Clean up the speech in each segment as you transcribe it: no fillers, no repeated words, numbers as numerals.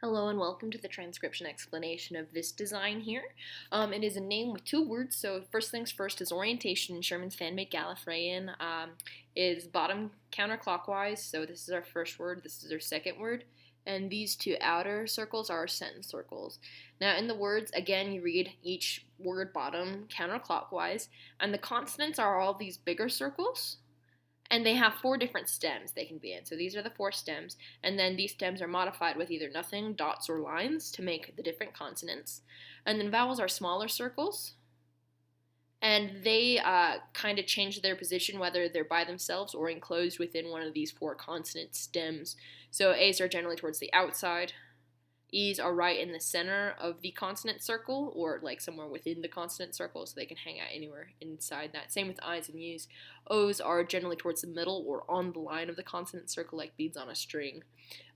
Hello and welcome to the transcription explanation of this design here. It is a name with two words, so first things first is orientation. Sherman's fan-made Gallifreyan is bottom counterclockwise, so this is our first word, this is our second word, and these two outer circles are our sentence circles. Now in the words, again, you read each word bottom counterclockwise, and the consonants are all these bigger circles. And they have 4 different stems they can be in. So these are the 4 stems, and then these stems are modified with either nothing, dots, or lines to make the different consonants. And then vowels are smaller circles, and they kind of change their position whether they're by themselves or enclosed within one of these 4 consonant stems. So A's are generally towards the outside, E's are right in the center of the consonant circle, or like somewhere within the consonant circle, so they can hang out anywhere inside that. Same with I's and U's. O's are generally towards the middle or on the line of the consonant circle, like beads on a string.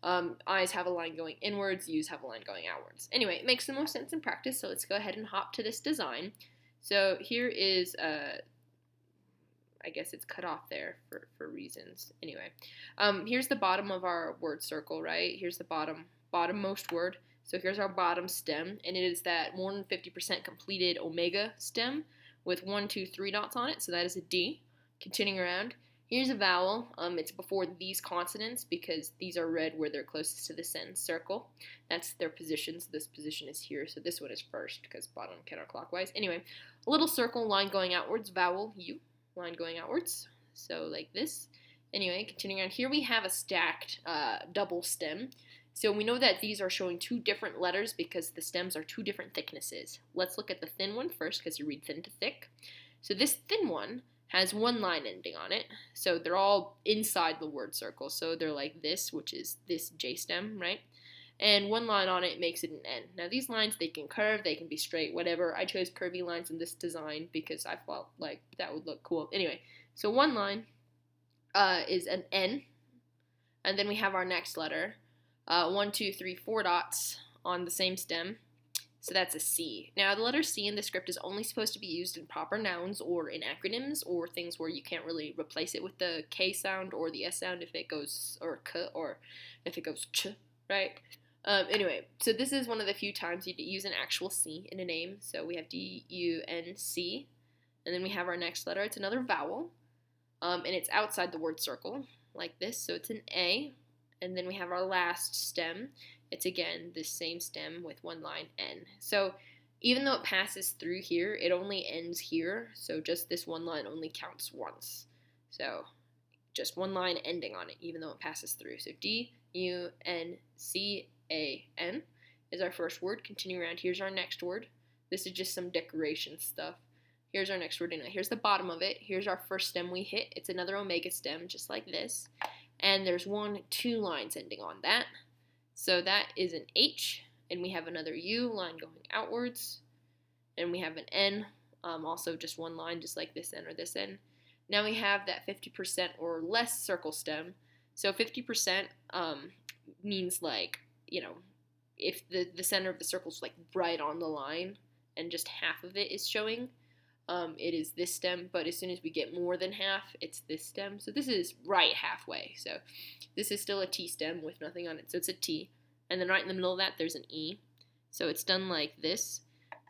I's have a line going inwards, U's have a line going outwards. Anyway, it makes the most sense in practice, so let's go ahead and hop to this design. So here is, I guess it's cut off there for reasons. Anyway, here's the bottom of our word circle, right? Here's the bottommost word. So here's our bottom stem, and it is that more than 50% completed omega stem with 1, 2, 3 dots on it, so that is a D. Continuing around, here's a vowel. It's before these consonants because these are read where they're closest to the sentence circle. That's their positions. This position is here, so this one is first because bottom counterclockwise. Anyway, a little circle, line going outwards, vowel U, line going outwards, so like this. Anyway, continuing on, here we have a stacked double stem. So we know that these are showing 2 different letters because the stems are 2 different thicknesses. Let's look at the thin one first because you read thin to thick. So this thin one has 1 line ending on it. So they're all inside the word circle. So they're like this, which is this J stem, right? And 1 line on it makes it an N. Now these lines, they can curve, they can be straight, whatever. I chose curvy lines in this design because I felt like that would look cool. Anyway, so 1 line is an N. And then we have our next letter. 1, 2, 3, 4 dots on the same stem, so that's a C. Now the letter C in the script is only supposed to be used in proper nouns or in acronyms or things where you can't really replace it with the K sound or the S sound if it goes, or K, or if it goes Ch, right? Anyway, so this is one of the few times you use an actual C in a name. So we have D-U-N-C, and then we have our next letter. It's another vowel, and it's outside the word circle, like this, so it's an A. And then we have our last stem. It's again this same stem with 1 line N. So even though it passes through here, it only ends here. So just this 1 line only counts once. So just 1 line ending on it, even though it passes through. So D-U-N-C-A-N is our first word. Continuing around, here's our next word. This is just some decoration stuff. Here's our next word. Anyway, here's the bottom of it. Here's our first stem we hit. It's another omega stem, just like this. And there's 1, 2 lines ending on that. So that is an H, and we have another U line going outwards, and we have an N, also just 1 line, just like this N or this N. Now we have that 50% or less circle stem. So 50% means like, you know, if the center of the circle is like right on the line and just half of it is showing, it is this stem, but as soon as we get more than half, it's this stem. So this is right halfway. So this is still a T stem with nothing on it, so it's a T. And then right in the middle of that, there's an E. So it's done like this.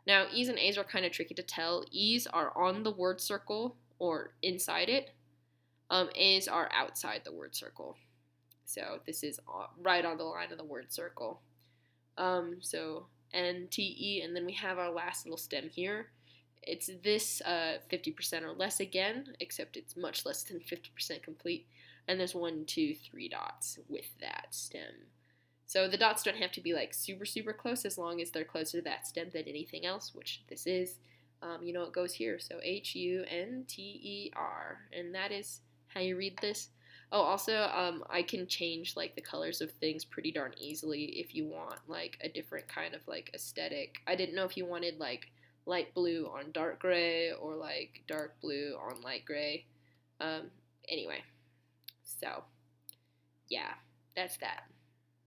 Now, E's and A's are kind of tricky to tell. E's are on the word circle or inside it. A's are outside the word circle. So this is right on the line of the word circle. So N, T, E, and then we have our last little stem here. It's this 50% or less again, except it's much less than 50% complete. And there's 1, 2, 3 dots with that stem. So the dots don't have to be like super, super close as long as they're closer to that stem than anything else, which this is. You know, it goes here. So H-U-N-T-E-R. And that is how you read this. Oh, also, I can change like the colors of things pretty darn easily if you want like a different kind of like aesthetic. I didn't know if you wanted like light blue on dark gray or like dark blue on light gray. Anyway, so yeah, that's that.